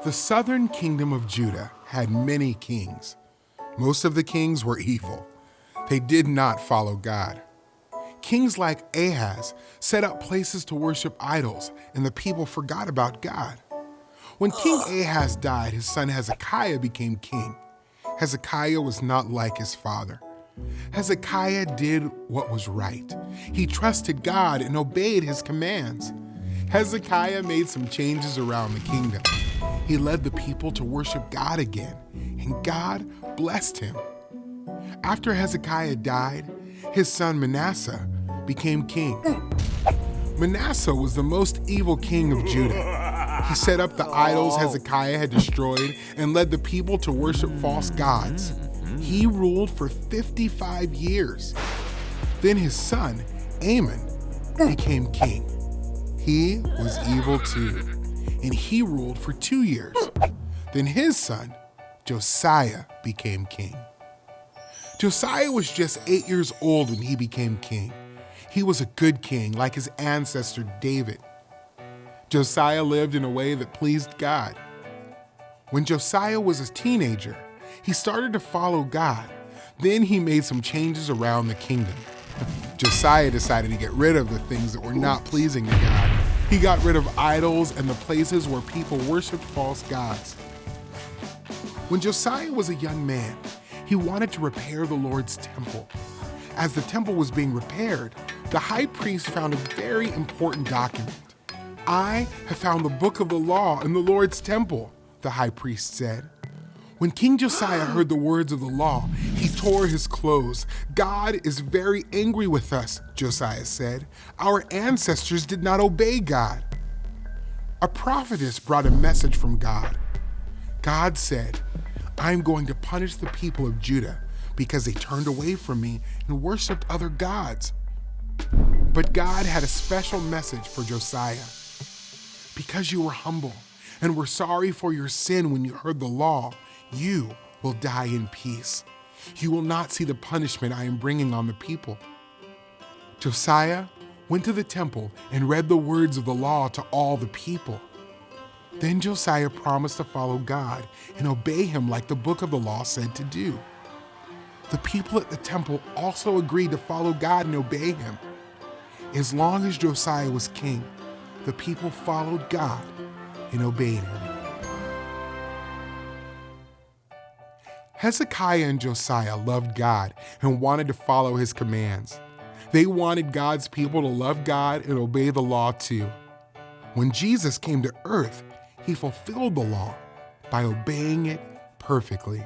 The southern kingdom of Judah had many kings. Most of the kings were evil. They did not follow God. Kings like Ahaz set up places to worship idols, and the people forgot about God. When King Ahaz died, his son Hezekiah became king. Hezekiah was not like his father. Hezekiah did what was right. He trusted God and obeyed his commands. Hezekiah made some changes around the kingdom. He led the people to worship God again, and God blessed him. After Hezekiah died, his son Manasseh became king. Manasseh was the most evil king of Judah. He set up the idols Hezekiah had destroyed and led the people to worship false gods. He ruled for 55 years. Then his son, Amon, became king. He was evil too, and he ruled for 2 years. Then his son, Josiah, became king. Josiah was just 8 years old when he became king. He was a good king, like his ancestor David. Josiah lived in a way that pleased God. When Josiah was a teenager, he started to follow God. Then he made some changes around the kingdom. Josiah decided to get rid of the things that were not pleasing to God. He got rid of idols and the places where people worshiped false gods. When Josiah was a young man, he wanted to repair the Lord's temple. As the temple was being repaired, the high priest found a very important document. "I have found the book of the law in the Lord's temple," the high priest said. When King Josiah heard the words of the law, he tore his clothes. "God is very angry with us," Josiah said. "Our ancestors did not obey God." A prophetess brought a message from God. God said, "I'm going to punish the people of Judah because they turned away from me and worshiped other gods." But God had a special message for Josiah. "Because you were humble and were sorry for your sin when you heard the law, you will die in peace. You will not see the punishment I am bringing on the people." Josiah went to the temple and read the words of the law to all the people. Then Josiah promised to follow God and obey him like the book of the law said to do. The people at the temple also agreed to follow God and obey him. As long as Josiah was king, the people followed God and obeyed him. Hezekiah and Josiah loved God and wanted to follow his commands. They wanted God's people to love God and obey the law too. When Jesus came to earth, he fulfilled the law by obeying it perfectly.